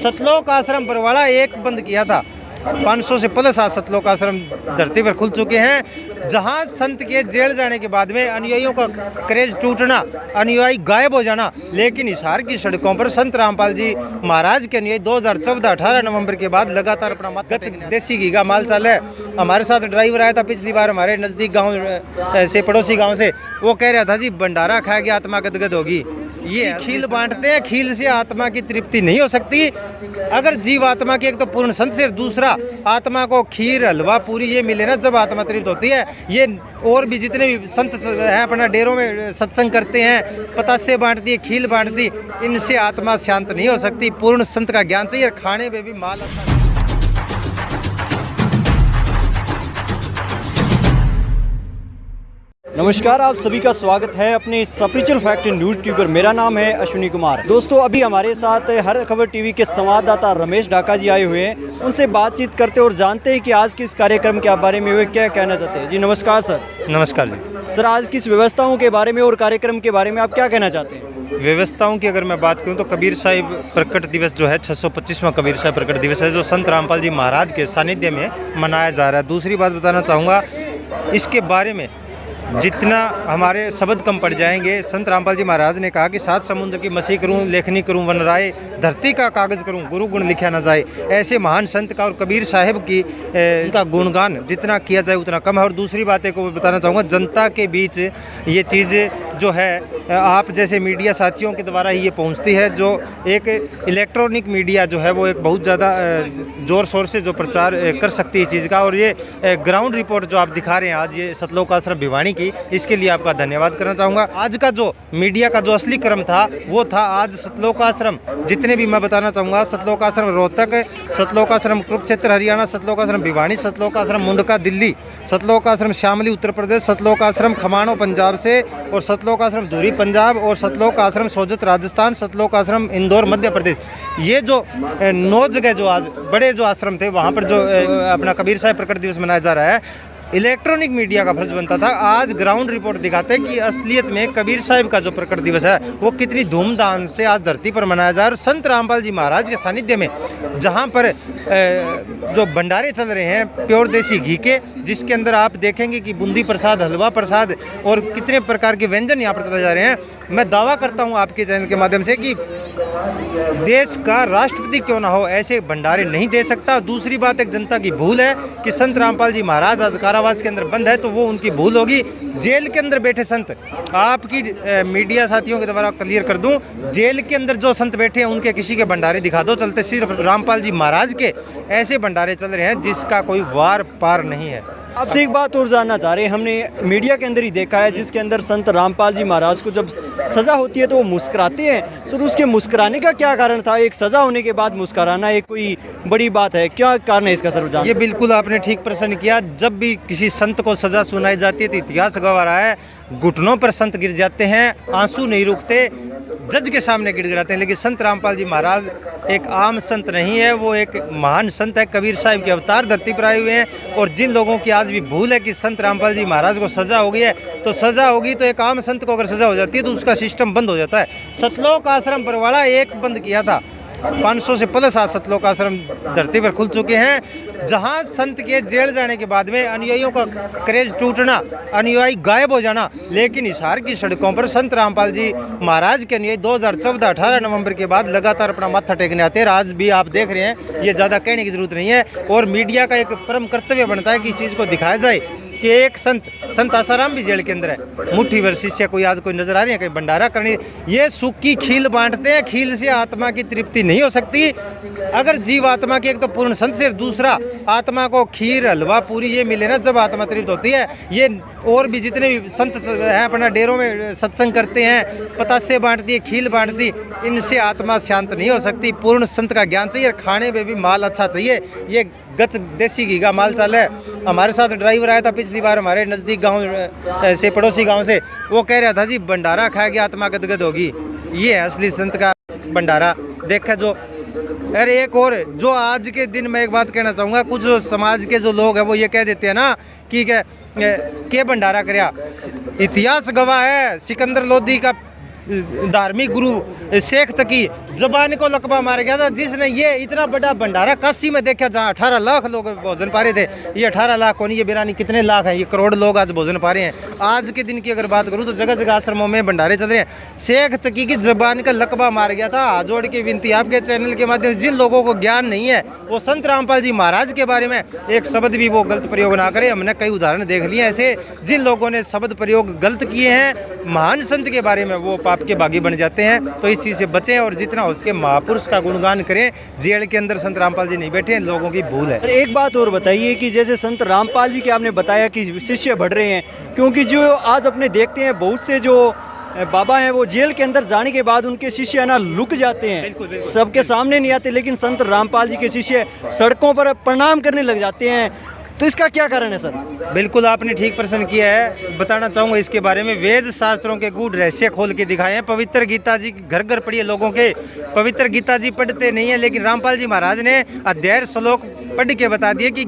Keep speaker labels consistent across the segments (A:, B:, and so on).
A: सतलोक आश्रम बरवाड़ा एक बंद किया था। 500 से प्लस आज सतलोक आश्रम धरती पर खुल चुके हैं, जहां संत के जेल जाने के बाद में अनुयायियों का क्रेज टूटना, अनुयायी गायब हो जाना, लेकिन हिसार की सड़कों पर संत रामपाल जी महाराज के अनुयायी 2014-18 नवंबर के बाद लगातार अपना माथा देसी घी का माल चाल है। हमारे साथ ड्राइवर आया था पिछली बार हमारे नज़दीक गाँव से, पड़ोसी गाँव से, वो कह रहा था जी भंडारा खाएगी आत्मा गदगद होगी। ये खील बांटते हैं, खील से आत्मा की तृप्ति नहीं हो सकती। अगर जीव आत्मा की एक तो पूर्ण संत से, दूसरा आत्मा को खीर हलवा पूरी ये मिले ना जब आत्मा तृप्त होती है। ये और भी जितने भी संत हैं अपना डेरों में सत्संग करते हैं, पतासे बांटती है, खील बांटती, इनसे आत्मा शांत नहीं हो सकती। पूर्ण संत का ज्ञान चाहिए और खाने में भी माल अच्छा।
B: नमस्कार, आप सभी का स्वागत है अपने स्पिरिचुअल फैक्ट न्यूज़ टीवी पर। मेरा नाम है अश्विनी कुमार। दोस्तों, अभी हमारे साथ हर खबर टीवी के संवाददाता रमेश ढाका जी आए हुए हैं। उनसे बातचीत करते और जानते हैं कि आज किस कार्यक्रम के बारे में वे क्या कहना चाहते हैं। जी नमस्कार सर।
A: नमस्कार जी।
B: सर, आज किस व्यवस्थाओं के बारे में और कार्यक्रम के बारे में आप क्या कहना चाहते हैं?
A: व्यवस्थाओं की अगर मैं बात करूं तो कबीर साहिब प्रकट दिवस जो है 625वां कबीर साहिब प्रकट दिवस है, जो संत रामपाल जी महाराज के सानिध्य में मनाया जा रहा है। दूसरी बात बताना चाहूँगा इसके बारे में, जितना हमारे शब्द कम पड़ जाएंगे। संत रामपाल जी महाराज ने कहा कि 7 समुद्र की मसी करूं, लेखनी करूं वन राय, धरती का कागज़ करूं, गुरु गुण लिखा न जाए। ऐसे महान संत का और कबीर साहिब की का गुणगान जितना किया जाए उतना कम है। और दूसरी बात को बताना चाहूँगा, जनता के बीच ये चीज़ जो है आप जैसे मीडिया साथियों के द्वारा ही ये पहुँचती है। जो एक इलेक्ट्रॉनिक मीडिया जो है वो एक बहुत ज़्यादा ज़ोर शोर से जो प्रचार कर सकती है इस चीज़ का। और ये ग्राउंड रिपोर्ट जो आप दिखा रहे हैं आज ये सतलोक आश्रम भिवानी की, इसके लिए आपका धन्यवाद करना चाहूँगा। आज का जो मीडिया का जो असली क्रम था वो था आज सतलोक आश्रम, जितने भी मैं बताना चाहूँगा, सतलोक आश्रम रोहतक, सतलोक आश्रम कुरुक्षेत्र हरियाणा, सतलोक आश्रम भिवानी, सतलोक आश्रम मुंडका दिल्ली, सतलोक आश्रम शामली उत्तर प्रदेश, सतलोक आश्रम खमाणों पंजाब से, और सतलोक आश्रम धुरी पंजाब, और सतलोक आश्रम सोजत राजस्थान, सतलोक आश्रम इंदौर मध्य प्रदेश। ये जो 9 जगह जो आज बड़े जो आश्रम थे वहाँ पर जो अपना कबीर साहिब प्रकट दिवस मनाया जा रहा है। इलेक्ट्रॉनिक मीडिया का फर्ज बनता था, आज ग्राउंड रिपोर्ट दिखाते हैं कि असलियत में कबीर साहिब का जो प्रकट दिवस है वो कितनी धूमधाम से आज धरती पर मनाया जा रहा है। और संत रामपाल जी महाराज के सानिध्य में जहाँ पर जो भंडारे चल रहे हैं प्योर देसी घी के, जिसके अंदर आप देखेंगे कि बूंदी प्रसाद, हलवा प्रसाद और कितने प्रकार के व्यंजन यहाँ पर चलाए जा रहे हैं। मैं दावा करता हूँ आपके चैनल के माध्यम से कि देश का राष्ट्रपति क्यों ना हो ऐसे भंडारे नहीं दे सकता। दूसरी बात, एक जनता की भूल है कि संत रामपाल जी महाराज आज कारावास के अंदर बंद है, तो वो उनकी भूल होगी। जेल के अंदर बैठे संत, आपकी मीडिया साथियों के द्वारा क्लियर कर दूं, जेल के अंदर जो संत बैठे हैं उनके किसी के भंडारे दिखा दो, चलते सिर्फ रामपाल जी महाराज के ऐसे भंडारे चल रहे हैं जिसका कोई वार पार नहीं है।
B: आपसे एक बात और जानना चाह रहे हैं। हमने मीडिया के अंदर ही देखा है जिसके अंदर संत रामपाल जी महाराज को जब सज़ा होती है तो वो मुस्कुराते हैं। सर, उसके मुस्कुराने का क्या कारण था? एक सज़ा होने के बाद मुस्कुराना एक कोई बड़ी बात है, क्या कारण है इसका सर? जान
A: ये बिल्कुल आपने ठीक प्रश्न किया। जब भी किसी संत को सज़ा सुनाई जाती है तो इतिहास गवाह रहा है, घुटनों पर संत गिर जाते हैं, आंसू नहीं रुकते, जज के सामने गिड़गिड़ाते हैं। लेकिन संत रामपाल जी महाराज एक आम संत नहीं है, वो एक महान संत है, कबीर साहिब के अवतार धरती पर आए हुए हैं। और जिन लोगों की आज भी भूल है कि संत रामपाल जी महाराज को सज़ा हो गई है, तो सज़ा होगी तो एक आम संत को अगर सज़ा हो जाती है तो उसका सिस्टम बंद हो जाता है। सतलोक आश्रम बरवाड़ा एक बंद किया था। 500 से प्लस आज सतलोक आश्रम धरती पर खुल चुके हैं, जहां संत के जेल जाने के बाद में अनुयायियों का क्रेज टूटना, अनुयायी गायब हो जाना, लेकिन हिसार की सड़कों पर संत रामपाल जी महाराज के अनुयायी 2014-18 नवंबर के बाद लगातार अपना माथा टेकने आते हैं। आज भी आप देख रहे हैं, ये ज़्यादा कहने की ज़रूरत नहीं है। और मीडिया का एक परम कर्तव्य बनता है कि इस चीज़ को दिखाया जाए कि एक संत आसाराम भी जेल के अंदर है, मुट्ठी भर शिष्य कोई आज कोई नजर आ रही है, कहीं भंडारा करनी। ये सूखी खील बांटते हैं, खील से आत्मा की तृप्ति नहीं हो सकती। अगर जीव आत्मा की एक तो पूर्ण संत से, दूसरा आत्मा को खीर हलवा पूरी ये मिले ना जब आत्मा तृप्त होती है। ये और भी जितने भी संत हैं अपना डेरों में सत्संग करते हैं, पतासे बांटती है, खील बांटती, इनसे आत्मा शांत नहीं हो सकती। पूर्ण संत का ज्ञान चाहिए और खाने में भी माल अच्छा चाहिए। ये गच देसी घी का माल चाल है। हमारे साथ ड्राइवर आया था पिछली बार हमारे नज़दीक गाँव से, पड़ोसी गाँव से, वो कह रहा था जी भंडारा खाएगी आत्मा गदगद होगी। ये है असली संत का भंडारा। देखा जो अरे एक और जो आज के दिन मैं एक बात कहना चाहूँगा, कुछ जो समाज के जो लोग हैं वो ये कह देते हैं ना कि के भंडारा करया। इतिहास गवाह है, सिकंदर लोधी का धार्मिक गुरु शेख तकी जबान को लकबा मार गया था, जिसने ये इतना बड़ा भंडारा काशी में देखा जहाँ 18 लाख लोग भोजन पा रहे थे। ये 18 लाख कौन, ये बिरानी कितने लाख हैं, ये करोड़ लोग आज भोजन पा रहे हैं। आज के दिन की अगर बात करूँ तो जगह जगह आश्रमों में भंडारे चल रहे हैं। शेख तकी की जबान का लकबा मार गया था। हाथ जोड़ के विनती आपके चैनल के माध्यम से, जिन लोगों को ज्ञान नहीं है वो संत रामपाल जी महाराज के बारे में एक शब्द भी वो गलत प्रयोग ना करे। हमने कई उदाहरण देख लिए ऐसे, जिन लोगों ने शब्द प्रयोग गलत किए हैं महान संत के बारे में, वो पाप के भागी बन जाते हैं। तो इस चीज़ से बचें और जितना हो सके महापुरुष का गुणगान करें। जेल के अंदर संत रामपाल जी नहीं बैठे, लोगों की भूल है।
B: एक बात और बताइए कि जैसे संत रामपाल जी के आपने बताया कि शिष्य बढ़ रहे हैं, क्योंकि जो आज अपने देखते हैं बहुत से जो बाबा हैं वो जेल के अंदर जाने के बाद उनके शिष्य है ना लुक जाते हैं,
A: बिल्कुल, बिल्कुल।
B: सबके सामने नहीं आते, लेकिन संत रामपाल जी के शिष्य सड़कों पर प्रणाम करने लग जाते हैं। तो इसका क्या कारण है सर?
A: बिल्कुल आपने ठीक प्रश्न किया है। बताना चाहूँगा इसके बारे में। वेद शास्त्रों के गूढ़ रहस्य खोल के दिखाए हैं। पवित्र गीता जी घर घर पढ़िए लोगों के। पवित्र गीता जी पढ़ते नहीं है, लेकिन रामपाल जी महाराज ने अध्याय श्लोक पढ़ के बता दिए कि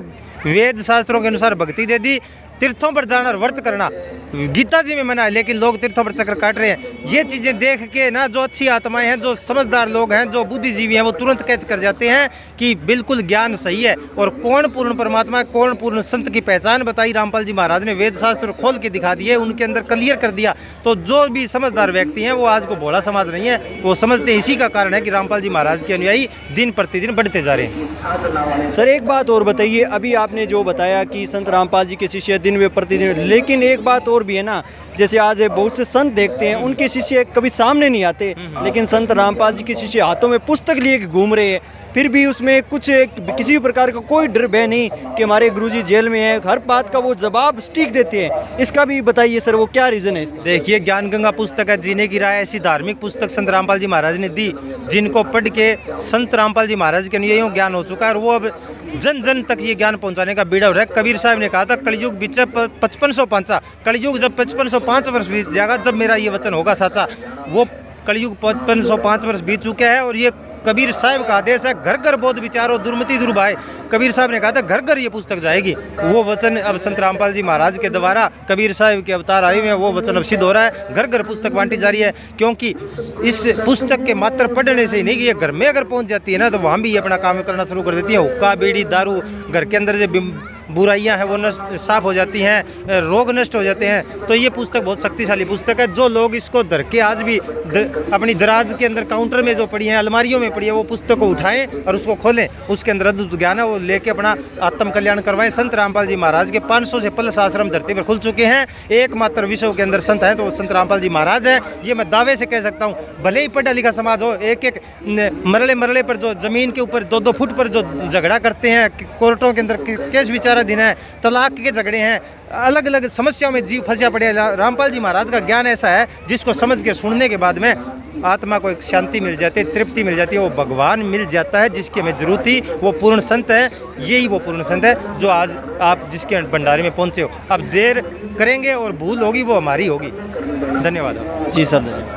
A: वेद शास्त्रों के अनुसार भक्ति दे दी। तीर्थों पर जाना और व्रत करना गीता जी में मना है, लेकिन लोग तीर्थों पर चक्कर काट रहे हैं। ये चीज़ें देख के ना जो अच्छी आत्माएं हैं, जो समझदार लोग हैं, जो बुद्धिजीवी हैं, वो तुरंत कैच कर जाते हैं कि बिल्कुल ज्ञान सही है। और कौन पूर्ण परमात्मा है, कौन पूर्ण संत की पहचान बताई रामपाल जी महाराज ने। वेद शास्त्र खोल के दिखा दिए, उनके अंदर क्लियर कर दिया। तो जो भी समझदार व्यक्ति हैं वो आज को भोला समाज नहीं है, वो समझते हैं। इसी का कारण है कि रामपाल जी महाराज के अनुयायी दिन प्रतिदिन बढ़ते जा रहे हैं।
B: सर एक बात और बताइए, अभी आपने जो बताया कि संत रामपाल जी के शिष्य दिन व प्रतिदिन, लेकिन एक बात और भी है ना, जैसे आज बहुत से संत देखते हैं उनके शिष्य कभी सामने नहीं आते, लेकिन संत रामपाल जी के शिष्य हाथों में पुस्तक लिए घूम रहे हैं, फिर भी उसमें कुछ किसी भी प्रकार का कोई डर भय नहीं कि हमारे गुरुजी जेल में है। हर बात का वो जवाब सटीक देते हैं। इसका भी बताइए सर, वो क्या रीज़न है इसका?
A: देखिए, ज्ञान गंगा पुस्तक है, जीने की राह, ऐसी धार्मिक पुस्तक संत रामपाल जी महाराज ने दी, जिनको पढ़ के संत रामपाल जी महाराज के अनुयायियों ज्ञान हो चुका है। और वो अब जन जन तक ये ज्ञान पहुंचाने का बीड़ा हो रहा है। कबीर साहब ने कहा था कलयुग बीचे 5505, कलयुग जब 5505 वर्ष बीत जाएगा, जब मेरा ये वचन होगा साचा। वो कलयुग 5505 वर्ष बीत चुके हैं और ये कबीर साहब का आदेश है। घर घर बोध विचारो दुर्मति दुर्भाय, कबीर साहब ने कहा था घर घर ये पुस्तक जाएगी। वो वचन अब संत रामपाल जी महाराज के द्वारा कबीर साहब के अवतार आए हुए हैं, वो वचन अब सिद्ध हो रहा है। घर घर पुस्तक बांटी जा रही है, क्योंकि इस पुस्तक के मात्र पढ़ने से ही नहीं कि ये घर में अगर पहुंच जाती है ना, तो वहाँ भी ये अपना काम करना शुरू कर देती है। हुक्का बीड़ी दारू, घर के अंदर जो बुराइयां हैं वो साफ हो जाती हैं, रोग नष्ट हो जाते हैं। तो ये पुस्तक बहुत शक्तिशाली पुस्तक है। जो लोग इसको धर के आज भी अपनी दराज के अंदर काउंटर में जो पड़ी है, अलमारियों में पड़ी है, वो पुस्तक को उठाएं और उसको खोलें, उसके अंदर अद्भुत ज्ञान है, वो लेके अपना आत्म कल्याण करवाएं। संत रामपाल जी महाराज के 500 से प्लस आश्रम धरती पर खुल चुके हैं। एकमात्र विश्व के अंदर संत हैं तो वो संत रामपाल जी महाराज है। ये मैं दावे से कह सकता हूँ। भले ही पढ़ा लिखा समाज हो, एक एक मरले पर जो जमीन के ऊपर 2-2 फुट पर जो झगड़ा करते हैं, कोर्टों के अंदर केस विचार दिन है, तलाक के झगड़े हैं, अलग अलग समस्याओं में जीव फंसा पड़े। रामपाल जी महाराज का ज्ञान ऐसा है जिसको समझ के सुनने के बाद में आत्मा को एक शांति मिल जाती है, तृप्ति मिल जाती है, वो भगवान मिल जाता है जिसकी हमें जरूरत थी। वो पूर्ण संत है, यही वो पूर्ण संत है जो आज आप जिसके भंडारे में पहुंचे हो। अब देर करेंगे और भूल होगी वो हमारी होगी। धन्यवाद।
B: जी सर।